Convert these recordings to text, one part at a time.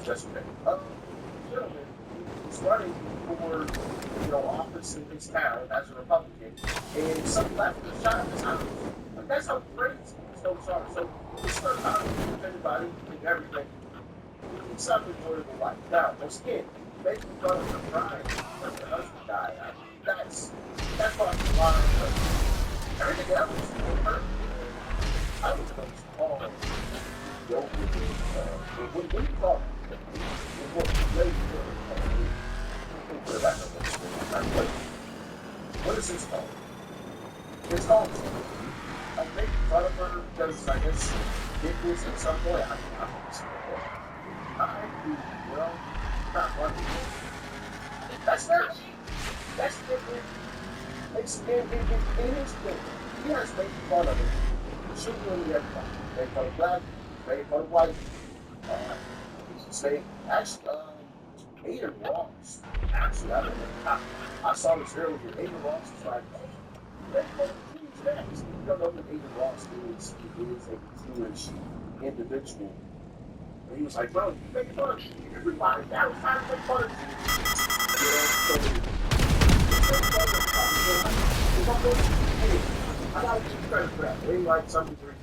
yesterday. Gentleman, he's running for, office in his town as a Republican, and some leftist shot up his house. Like, that's how crazy these folks are. So it's not how everybody and everything. It's something more than life. Now, once again, making fun of her crying because her husband died. That's what I'm lying. But everything else is hurt. I was going to call what do you call it? What is this called? It's called I'm making fun of her because I guess it was at some point. I not funny. That's different. It's in his thing. He has making fun of it. Shooting everybody. Make fun of black, make fun of white. Say, actually, Aiden Ross. Actually, I saw this earlier. Aiden Ross is like, hey, make fun of Jews next. You don't know who Aiden Ross is. He is a Jewish individual. And he was like, bro, you make fun of everybody. That was trying to make fun of you. I gotta give you credit for that. They like some degree.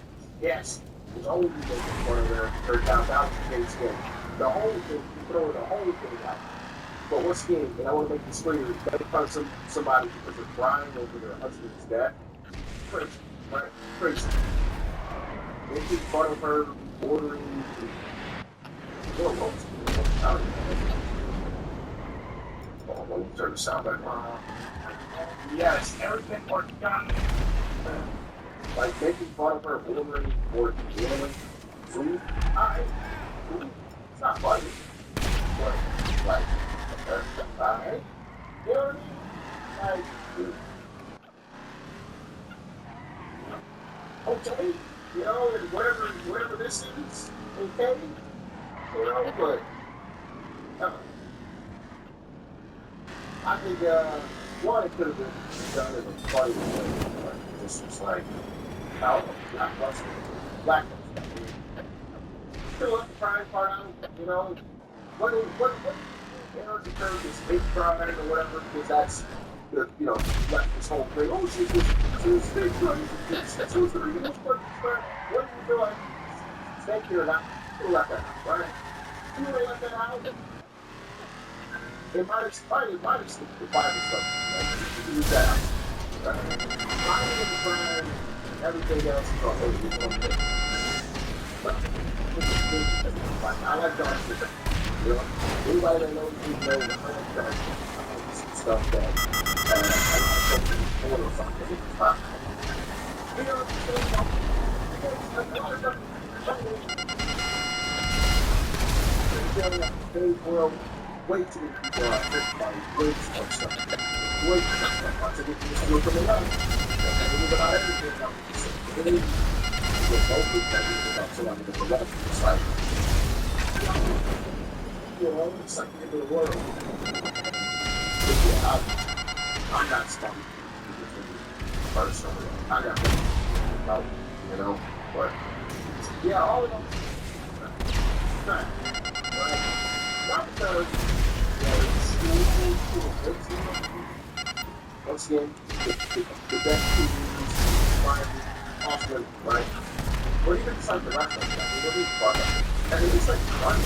Yes, it's always making fun of their downtown case game. The whole thing, you throw the whole thing out. But once again, and I want to make this clear, they find somebody because they're crying over their husband's death. Crazy, right? Crazy. They keep fun of her ordering. Oh, let me turn the sound back on. Yes, everything worked out. Like making fun of her ordering or dealing food. Food. It's not funny. But, like, alright. You know what I mean? Like, okay. You know, and whatever this is, okay. You know, but I think one, it could have been done in a funny way. Like, this was like, I don't know, black still let the crying part out, you know. What occurred is fake crying or whatever, because that's the, like this whole thing. Oh, she was fake crying. She was the reason. What do you feel like? Fake it or not? You let that out, right? You really let that out? It might have slipped the Bible stuff. You can use that out. Lying with the crime, everything else is all over the place. But I like John Smith. Anybody that knows me knows I like John Smith. Some stuff that I don't know something. You know, a lot of stuff. Well, way too many people are affected by way too much stuff. Way too much stuff. I said, we can just do it from the left. It was about everything. It was mostly about somebody with the left. It's like, it's like the end of the world. But yeah, I'm not stuck. Personally, I got nothing, but yeah, all in all, right. Not because once again, the best TVs, Austin, right? Or even just like the rest of them, what do you fuck up? It's like funny.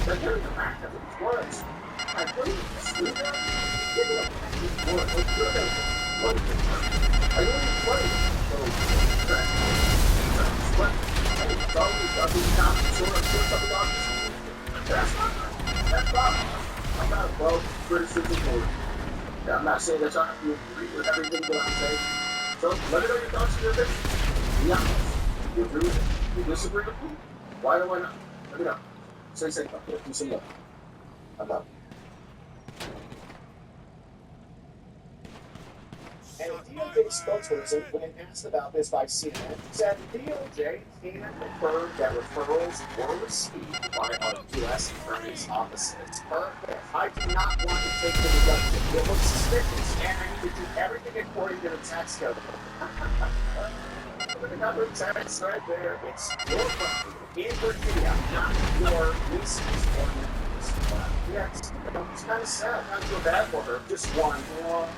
Like, here's the fact of these words. Like, what do you do that? Give me a these words. What's good at it? What is it? I don't even play it. So, what? Hey, it's always sort of something about this. That's fine. I'm not above criticism or I'm not saying that y'all have to agree with everything that I say. So let me know your thoughts and your opinions. Be honest. You agree with it? You disagree with me? Why or why not? Let me know. Stay safe out there. Peace and love. I'm out. And a DOJ spokesperson, when asked about this by CNN, said the DOJ can confirm that referrals were received by our U.S. Attorney's offices. Perfect. I do not want to take the deduction. It looks suspicious, and I need to do everything according to the tax code. Another text right there. It's your property in Virginia, not your leases or nephews. Yes, it's kind of sad. I feel bad for her. Just one more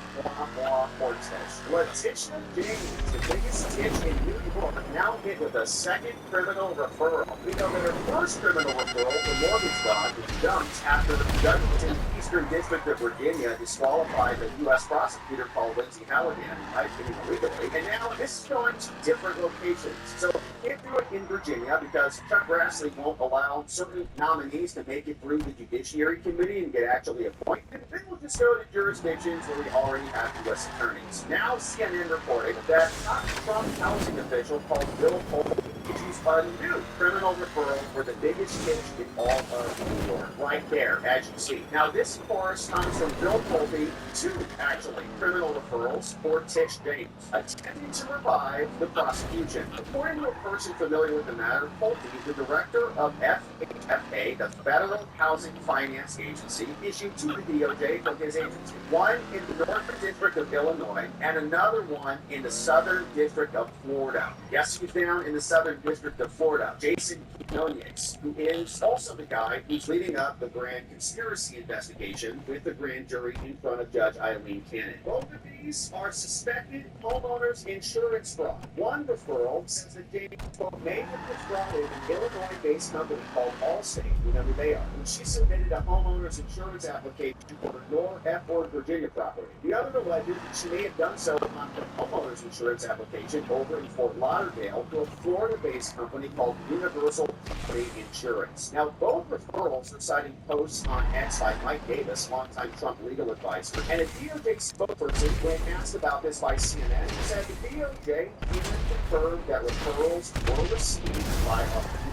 test. Letitia James, the biggest titch in New York, now hit with a second criminal referral. We know that her first criminal referral for mortgage fraud was dumped after judges in the Eastern District of Virginia disqualified the U.S. prosecutor called Lindsay Halligan, I think illegally. And now this is going to different locations. So we can't do it in Virginia because Chuck Grassley won't allow certain nominees to make it through the Judiciary Committee and get actually appointed. Then we'll just go to jurisdictions where we already have U.S. attorneys. Now CNN reporting that top Trump housing official called Bill Polk issues a new criminal referral for the biggest pitch in all of New York. Right there, as you see. Now this, of course, comes from Bill Pulte, two, actually, criminal referrals for Tish James, attempting to revive the prosecution. According to a person familiar with the matter, Pulte, the director of FHFA, the Federal Housing Finance Agency, issued to the DOJ from his agency. One in the Northern District of Illinois and another one in the Southern District of Florida. Yes, he's down in the Southern District of Florida. Jason Quinones, who is also the guy who's leading up the grand conspiracy investigation with the grand jury in front of Judge Eileen Cannon. Both of these are suspected homeowners insurance fraud. One referral says that James may have defrauded an Illinois-based company called Allstate, you know who they are, when she submitted a homeowner's insurance application for her Ford, Virginia property. The other alleged that she may have done so on the homeowner's insurance application over in Fort Lauderdale to a Florida-based company called Universal Property Insurance. Now, both referrals are citing posts on X by Mike Davis, longtime Trump legal advisor, and a DOJ spokesperson, when asked about this by CNN, said the DOJ even confirmed that referrals were received by a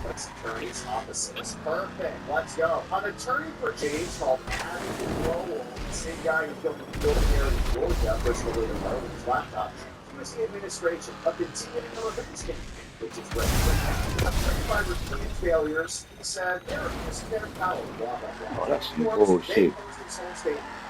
U.S. attorney's offices. Perfect. Let's go. An attorney for James called Adam Lowell, the same guy who killed the billionaire in Georgia, personally remote with his laptop. He was the administration of the DNA revenge campaign, which is great. By repeated failures, he said they're using their power, blah, blah, blah. Oh, that's some bullshit.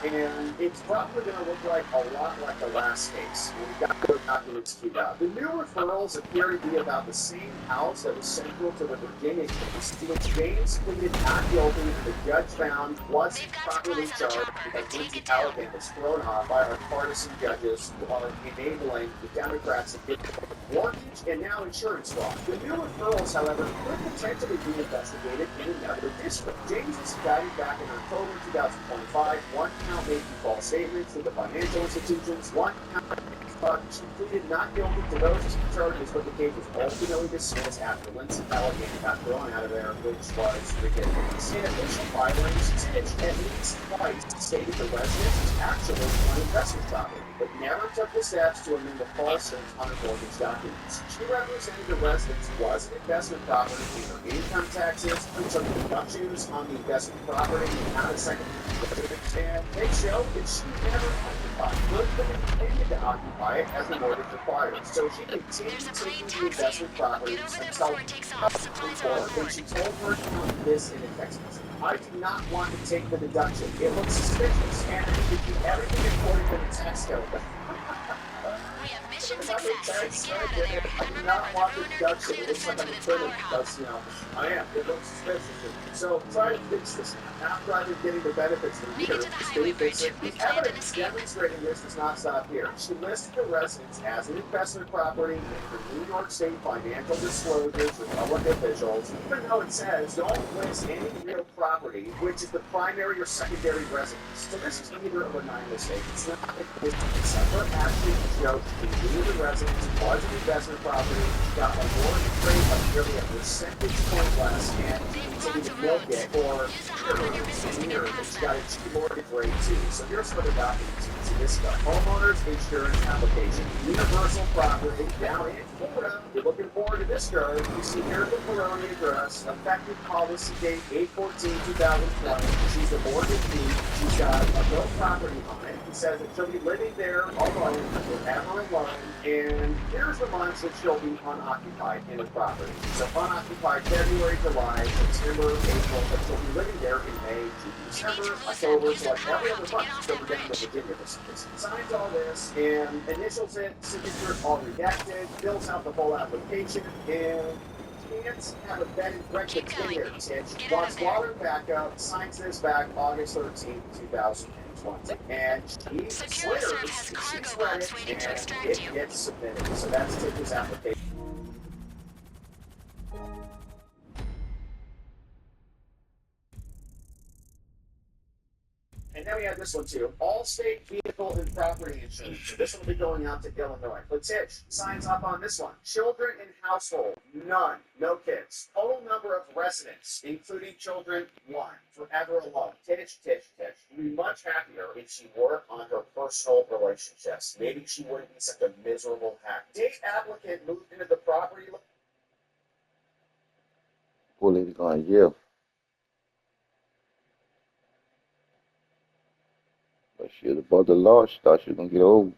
And it's probably going to look like a lot like the last case. We've got those documents queued up. The new referrals appear to be about the same house that was central to the Virginia case, to which James pleaded not guilty and the judge found wasn't properly charged because Lindsay Halligan was thrown off by our partisan judges who are enabling the Democrats to get mortgage and now insurance fraud. The new referrals, however, could potentially be investigated in another district. James was indicted back in October 2025. One count making false statements to the financial institutions. One count she pleaded not guilty to those charges, but the case was ultimately dismissed after Lindsay Halligan got thrown out of there, which was ridiculous. In official filings, Tish at least twice stated the residence was actually an investment property, but never took the steps to amend the falsehoods on her mortgage documents. She represented the residence was an investment property in her income taxes, and took deductions on the investment property and not a second residence, and they show that she never occupied, could have intended to occupy it as the mortgage required. So she continued taking the investment properties until when she told her accountant this in a text message. I do not want to take the deduction. It looks suspicious, and I need to do everything according to the tax code. We have mission success. Get out of there. I do not want the deduction. It looks like I'm a criminal because, I am. It looks suspicious. So try to fix this. After I've been getting the benefits of the year, the state fix it. The evidence demonstrating this does not stop here. She listed the residence as an investment property in her New York State financial disclosures with public officials, even though it says don't list any real property, which is the primary or secondary residence. So this is neither of a nine mistake. It's not a separate actually showed the the residence was an investment property. She got a mortgage rate of nearly a percentage point less, and she continued to milk it for years. She got a cheap mortgage rate too. So here's some of the documents. See this stuff. Homeowners insurance application. Universal property down in Florida. You're looking forward to this girl. You see here the Peroni address. Effective policy date 8/14/2020. She's the mortgagee. She's got a no property on it. He says that she'll be living there alone, forever alone. And here's the months that she'll be unoccupied in the property. So unoccupied February, July, September, April, but she'll be living there in May to December, to loosen. October, Use so the like power every up other to month, get off she'll that be down to bridge. Virginia this. Signs all this and initials it, signature all redacted, fills out the whole application, and can't have a bed and breakfast Keep in going. here. And she Get out of wants there. water backup, signs this back August 13th, 2020. And she Securiserve has swears cargo she's read bots it waiting to and extract it you. gets submitted. So that's Tiffany's application. And then we have this one too. Allstate vehicle and property insurance. So this one will be going out to Illinois. Letitch signs up on this one. Children in household, none. No kids. Total number of residents, including children, one. Forever alone. Titch. You'd be much happier if she worked on her personal relationships. Maybe she wouldn't be such a miserable hack. Date applicant moved into the property. Poor lady going to jail. But she was above the law. She thought she was going to get old.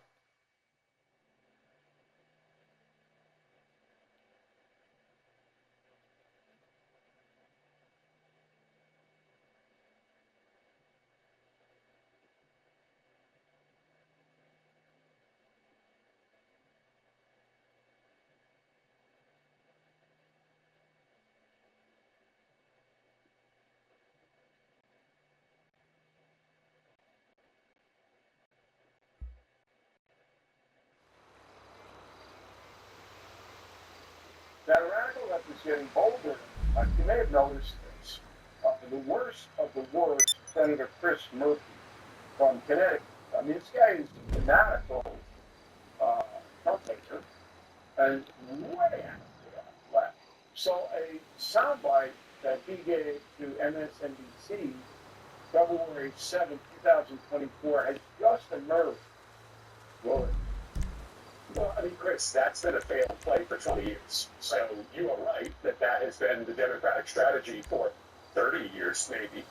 That radical left is getting bolder. You may have noticed this. The worst of the worst, Senator Chris Murphy from Connecticut. I mean, this guy is a fanatical filmmaker and way out the left. So a soundbite that he gave to MSNBC February 7, 2024 has just emerged. Well, I mean, Chris, that's been a failed play for 20 years. So you are right that that has been the Democratic strategy for 30 years, maybe.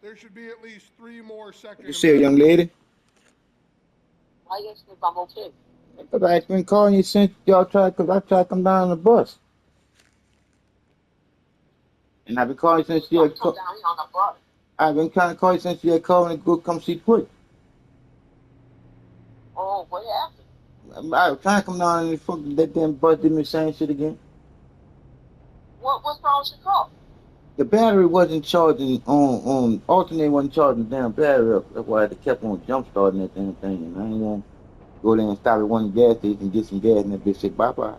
There should be at least 3 more second. You see a young lady? Why you asking if I'm okay? Because I've been calling you since y'all tried, because I tried to come down on the bus. And I've been calling you since you Don't had come down here on the bus. I've been trying to call you since you had called and go come see Quick. Oh, what happened? I was trying to come down and the fucking that damn bus did me the same shit again. What's wrong with your car? The battery wasn't charging on alternator wasn't charging the damn battery up. That's why I had to kept on jump starting that damn thing. And I ain't gonna go there and stop at one gas station and get some gas and that bitch say bye bye.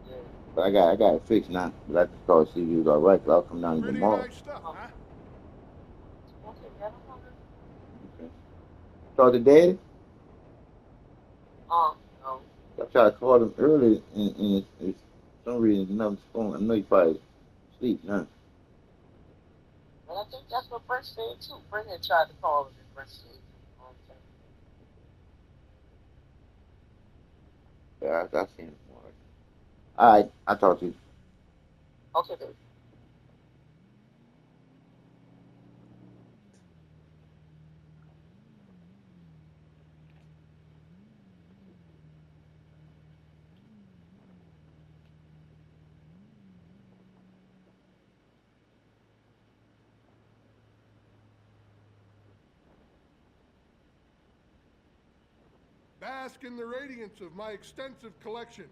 Yeah. But I got it fixed now. But I just called to see if it was alright. I'll come down Pretty tomorrow. nice stuff, Oh, huh? okay, yeah, no problem. Okay. Talk to daddy. No. I tried to call him early and it's for some reason nothing's phone. I know he probably asleep now. And I think that's what Brent said too. Brent had tried to call him and Brent said, okay. Yeah, I seen him tomorrow. Alright, I'll talk to you. Okay, baby. Bask in the radiance of my extensive collection.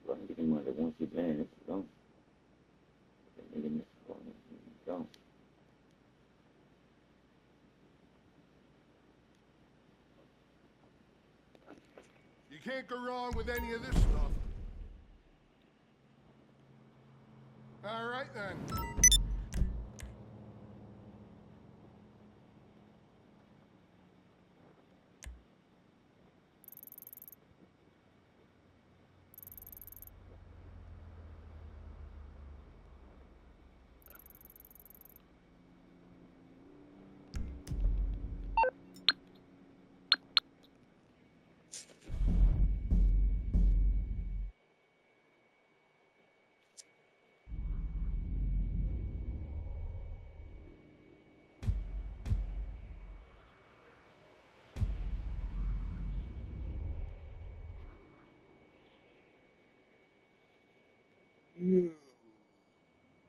Well, I'm getting money once you land. If you don't, then you miss the phone. If you don't. You can't go wrong with any of this stuff. All right, then.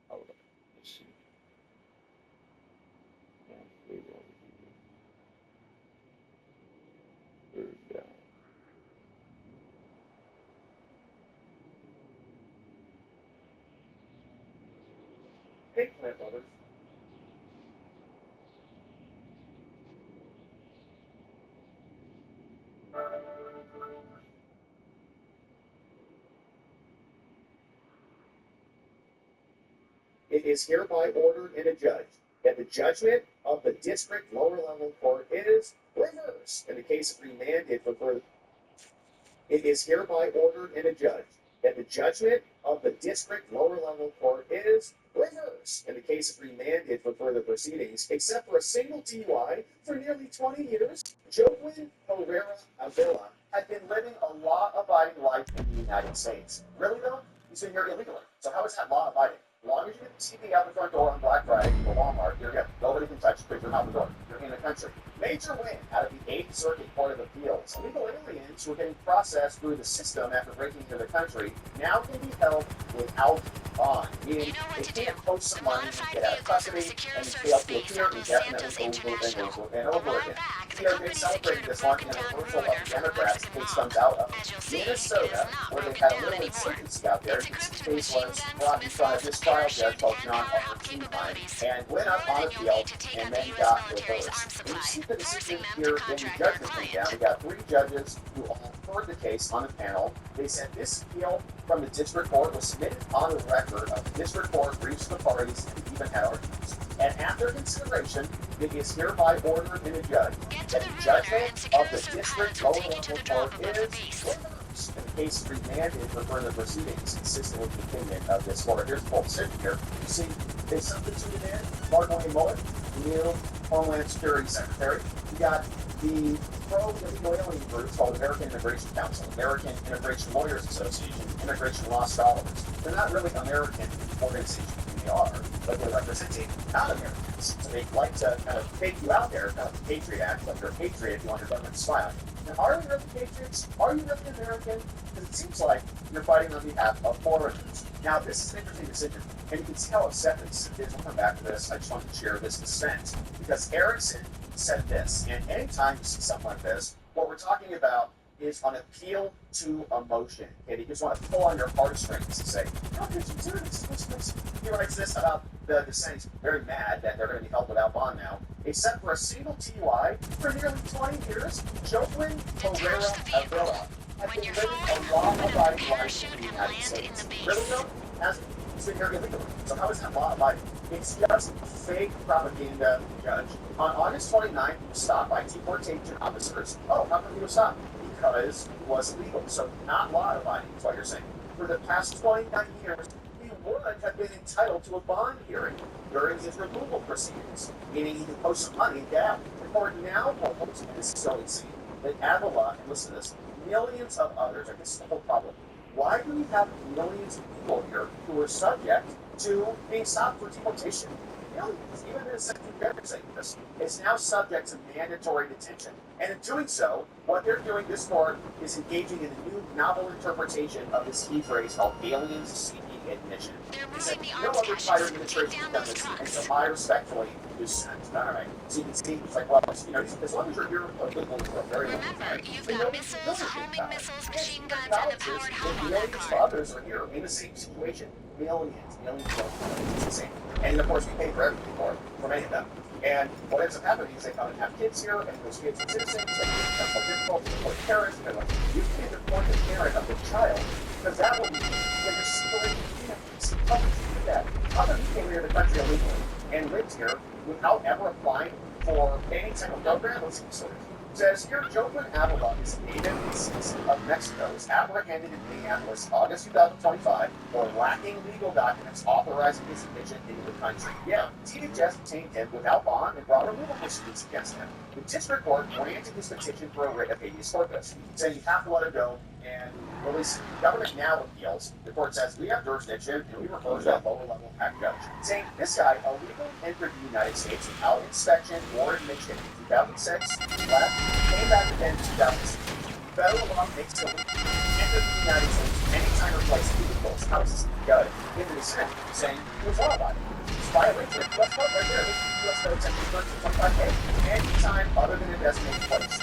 Hold on. Let's see. Yeah, there you go. There you go. Hey, plant lovers. It is hereby ordered and adjudged that the judgment of the district lower level court is reversed in the case of remanded for further. It is hereby ordered and adjudged that the judgment of the district lower level court is reversed in the case of remanded for further proceedings, except for a single DUI for nearly 20 years. Joaquin Herrera Avila had been living a law-abiding life in the United States. Really though? He's been here illegally. So how is that law-abiding? As long as you get the TV out the front door on Black Friday or Walmart, you're good. Nobody can touch you because you're out the door. You're in the country. Major win out of the 8th Circuit Court of Appeals. Illegal aliens who are getting processed through the system after breaking into the country now can be held without bond, meaning You know what they to do. can't post some The money, modified get out of vehicles in the custody, secure and search fail to space appear at Los Santos indefinitely over and International. over and A over while again. back, the We have been company celebrating secured a this one broken in a down commercial ruiner about the from a Democrats. Mexican The case mob. comes out of As you'll see, it is Minnesota, not where they've broken had a down little anymore. insurgency out there. It's This equipped with case machine was guns, brought in front of missiles, this trial judge parachute, called and John power-up Argentine capabilities. and went More up on than you'll need appeal to take and out the then U.S. got military's arms reversed. We supply, received the forcing decision them to here in the contract our judgment came down. client. We got 3 judges who all heard the case on the panel. They said this appeal from the district court was submitted on the record of the district court reached the parties and even had arguments. And after consideration, it is hereby ordered and adjudged Get to that the the ruiner judgment and of secure the some district pilots will lower take you to level the drop court above the is beast. reversed in the case remanded for further proceedings consistent with the opinion of this court. Here's the full decision here. You see, they substituted in Mark Wayne Mullet, the new Homeland Security Secretary. You got the pro-illegal alien groups called American Immigration Council, American Immigration Lawyers Association, Immigration Law Scholars. They're not really American organizations. They are, but they're representing non-Americans. So they like to kind of fake you out there, kind of the Patriot Act, like you're a patriot if you want your government to smile. Now, are we really patriots? Are you really American? Because it seems like you're fighting on behalf of foreigners. Now, this is an interesting decision, and you can see how upset this is. We'll come back to this. I just wanted to share this dissent, because Erickson said this, and anytime you see something like this, what we're talking about is an appeal to emotion. And you just want to pull on your heartstrings and say, how could you do this? He writes this about the dissent, very mad that they're going to be held without bond now. Except for a single TUI for nearly 20 years, Joaquin Herrera Avila has been living a law-abiding life in the United States. Really though? He's been here illegally. So how is that law-abiding? It's just fake propaganda, Judge. On August 29th, he was stopped by deportation officers. Oh, how come he was stopped? Because it was illegal. So not law-abiding is what you're saying. For the past 29 years, he would have been entitled to a bond hearing during his removal proceedings, meaning he could post some money and get out. The court now holds, and this is so insane, that Avila, and listen to this, millions of others, and this is the whole problem. Why do we have millions of people here who are subject to being stopped for deportation? Millions, even in the Secretary saying this, is now subject to mandatory detention. And in doing so, what they're doing, this court is engaging in a new novel interpretation of this key phrase called aliens seeking admission. He said, no other prior administration has done this, and so I respectfully dissent. All right. So you can see, it's like, well, you know, as long as you're here illegally for a very long time. Remember, you've got missiles, homing missiles, machine guns, and a powered home on that Millions of card. others are here in the same situation. Millions. It's insane. And of course, we pay for everything for many of them. And what ends up happening is they come and have kids here, and those kids are citizens, and it becomes more difficult for the parents. And they're like, you can't deport the parent of the child, because that will be, you're stealing, how could you do that? How come you came here to the country illegally and lived here without ever applying for any type of program? Let's see, says here, Joaquin Avila is a native citizen of Mexico, was apprehended in Minneapolis August 2025 for lacking legal documents authorizing his admission into the country. Yeah, DHS detained him without bond and brought removal proceedings against him. The district court granted his petition for a writ of habeas corpus, saying you have to let it go and release it. The government now appeals. The court says we have jurisdiction and we refer to that lower level act judge, saying this guy illegally entered the United States without inspection or admission in 2006, left, came back again in 2006. Federal law makes it illegal to enter the United States anytime or place vehicles, houses, good, in the dissent, saying he was law abiding. It's violation of U.S. code right there. U.S. code section 25K, anytime other than a designated place.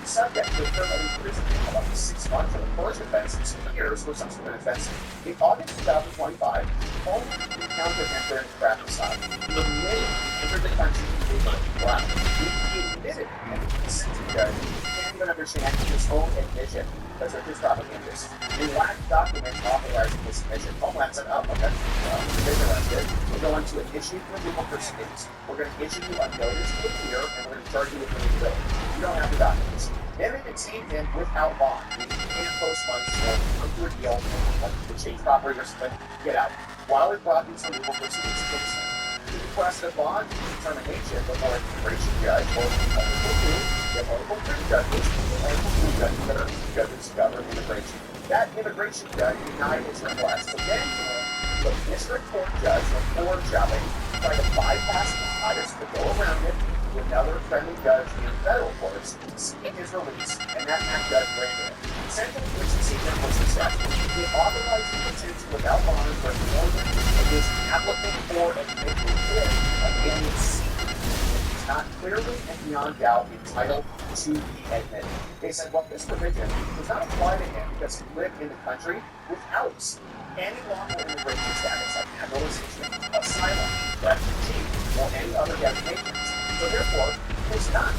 Subject to a term of imprisonment of up to 6 months for the first offense and 2 years for subsequent offenses. In August 2025, only encountered him during the crack aside. The minute he entered the country, he was like, wow. He admitted and consented judge. He can't even understand his own admission because of his propagandists. He lacked documents authorizing his admission. Homeland said, oh, okay, well, you've been arrested. We're going to issue removal proceedings. We're going to issue you a notice to appear, and we're going to charge you with removability. You don't have the documents. Then they detained him without bond. He can't post money or come to a deal, like to change property or something, get out. While he brought these removal proceedings against him, he requested a bond determination before an immigration judge or multiple three judges, judges govern immigration. That immigration judge denied his request. So then the district court judge before shopping tried to bypass the Congress to go around it to another friendly judge in federal courts seeking his release, and that judge granted it. Central to which the secret was the statute. He authorized the detention without bond for more than his applicant for admission of alien seeking. He's not clearly and beyond doubt entitled to be admitted. They said, well, this provision does not apply to him because he lived in the country without any lawful immigration status like naturalization, asylum, refugee, or any other designations. So therefore, he is not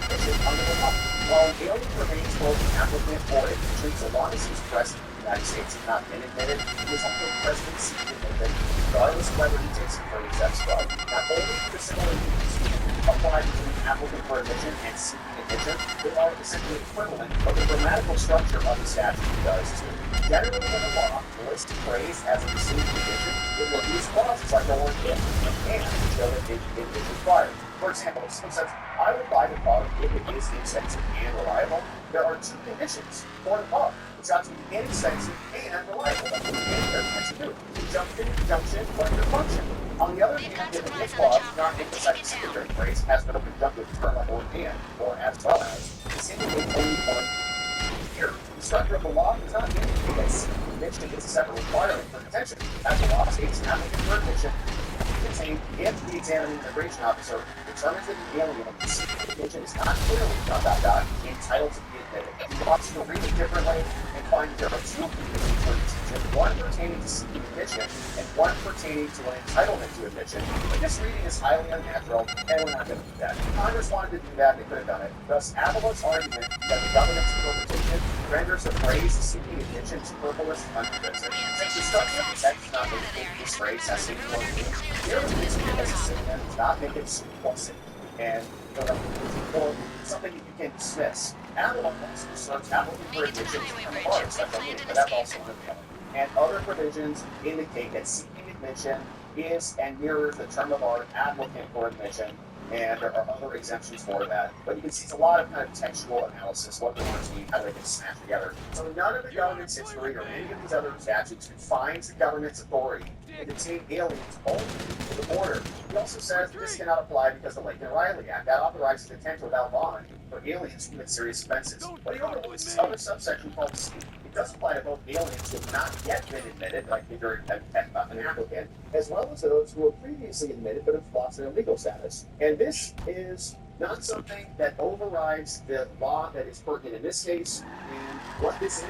admission under the law. While an alien remains both an applicant for admission so long as he's present in the United States and not been admitted, he is also present seeking admission, regardless of whether he takes it for his ex-wife. Not only do the similar rules apply between applicant for admission and seeking admission, they are essentially equivalent, but the grammatical structure of the statute does too. Generally, when a law lists a phrase as a distinct condition, it will use clauses like the word if and can to show that it is required. For example, if someone says, I will buy the car if it is inexpensive and reliable, there are two conditions for the car. It's got to be inexpensive and reliable. That's what the has to do. Conjunction, conjunction, under function. On the other hand, if this clause does not emphasize the secondary phrase, has no conjunctive term like or and, or as well as, this indicates only one here. The structure of the law does not indicate that admission is a separate requirement for detention. As the law states, applicant for admission contained if the examining immigration officer determines that the alien of the admission is not clearly entitled to be admitted. He wants to read it differently and find that there are two conditions for detention, one pertaining to seeking admission and one pertaining to an entitlement to admission. But this reading is highly unnatural, and we're not going to do that. If Congress wanted to do that, they could have done it. Thus, Avila's argument that the government's interpretation renders the phrase seeking admission superfluous unconvincing. Since the structure of the text does not indicate this phrase has to be here is basically as a synonym does not make it surplusage. And or something that you can dismiss. Avila also asserts applicant for admission to the arts, but that's also unavailable. And other provisions indicate that seeking admission is and mirrors the term of art applicant for admission, and there are other exemptions for that. But you can see it's a lot of kind of textual analysis, what the words mean, how they get smashed together. So none of the government's history or any of these other statutes defines the government's authority to detain aliens only to the border. He also says this cannot apply because the Lincoln Riley Act that authorizes detention without bond for aliens who commit serious offenses. But he overlooks this other subsection called C. It does apply to both aliens who have not yet been admitted, like if you're an applicant, as well as those who were previously admitted but have lost their legal status. And this is not something that overrides the law that is pertinent in this case. And what this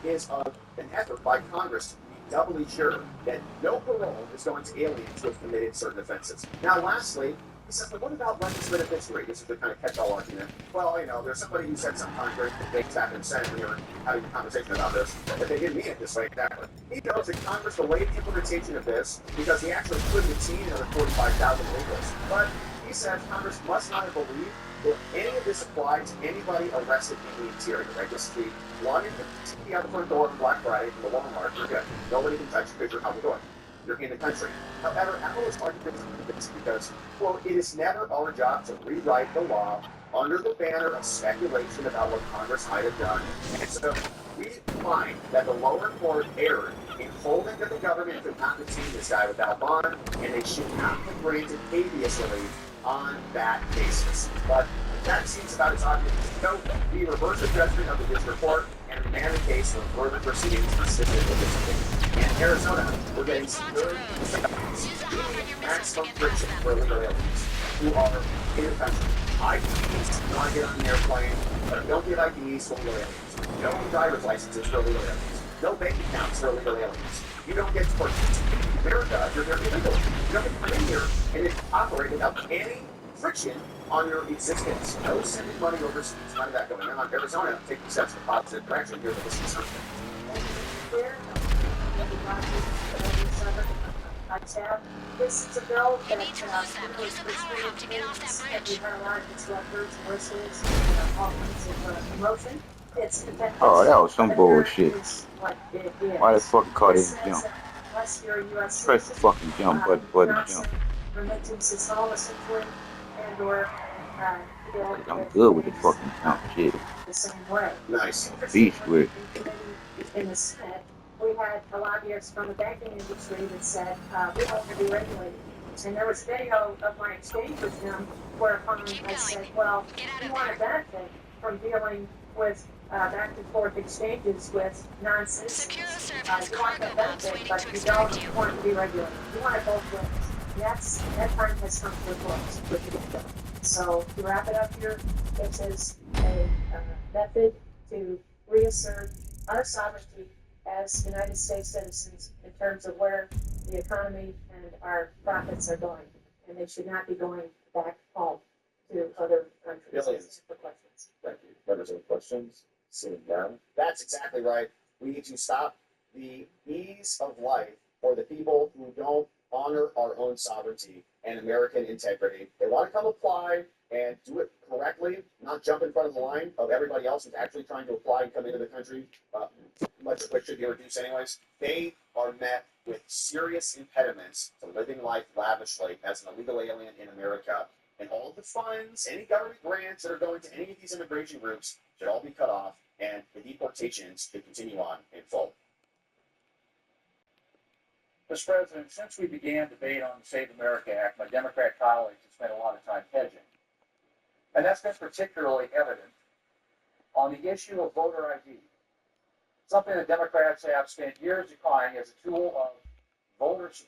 is an effort by Congress to be doubly sure that no parole is going to aliens who have committed certain offenses. Now, lastly, he says, but what about legislative history? This is the kind of catch-all argument. Well, there's somebody who said sometimes during the debates back in the Senate when you were having a conversation about this, that they didn't mean it this way exactly. He knows that Congress delayed the implementation of this because he actually couldn't have seen another 45,000 illegals. But he says Congress must not have believed that any of this applied to anybody arrested in the interior, right? Just the one in the out the front door on Black Friday from the Walmart, you're good. Nobody can touch your picture out the door. You're in the country. However, Apple's argument is because, quote, it is never our job to rewrite the law under the banner of speculation about what Congress might have done. And so we find that the lower court erred in holding that the government could not detain this guy without bond, and they should not have granted habeas relief on that basis. But that seems about as obvious as no. We reverse the judgment of the district court and remand the case for further proceedings consistent with this opinion. In Arizona, we're getting secure maximum friction for illegal aliens who are in the country. IDs want to get on the airplane, but don't get IDs for illegal aliens. No driver's licenses for illegal aliens. No bank accounts for illegal aliens. You don't get to participate in America if you're illegal. You don't get to come in here and operate without any friction on your existence. No sending money overseas, none of that going on. Arizona taking steps in a positive direction here with this concern. This is a bill that use the power hub to get off that bridge. Oh, that was some bullshit. Why the fuck call this jump? Press the fucking jump button jump. I'm good with the fucking jump shit. The same way. Nice. Beast with In the Senate, we had a lobbyist from the banking industry that said, we want to be regulated. And there was video of my exchange with him whereupon I said, well, you want to benefit from dealing with back and forth exchanges with non-citizens. You want to benefit, but you don't want to be regulated. You want it both ways. That time has come to a close with the bill. So to wrap it up here, this is a method to reassert our sovereignty as United States citizens in terms of where the economy and our profits are going. And they should not be going back home to other countries. Billions. For questions. Thank you. Members of questions? Sitting down. That's exactly right. We need to stop the ease of life for the people who don't honor our own sovereignty and American integrity. They want to come apply and do it correctly, not jump in front of the line of everybody else who's actually trying to apply and come into the country, much of which should be reduced anyways. They are met with serious impediments to living life lavishly as an illegal alien in America. And all of the funds, any government grants that are going to any of these immigration groups should all be cut off, and the deportations should continue on in full. Mr. President, since we began debate on the Save America Act, my Democrat colleagues have spent a lot of time hedging. And that's been particularly evident on the issue of voter ID, something that Democrats have spent years decrying as a tool of voter suppression.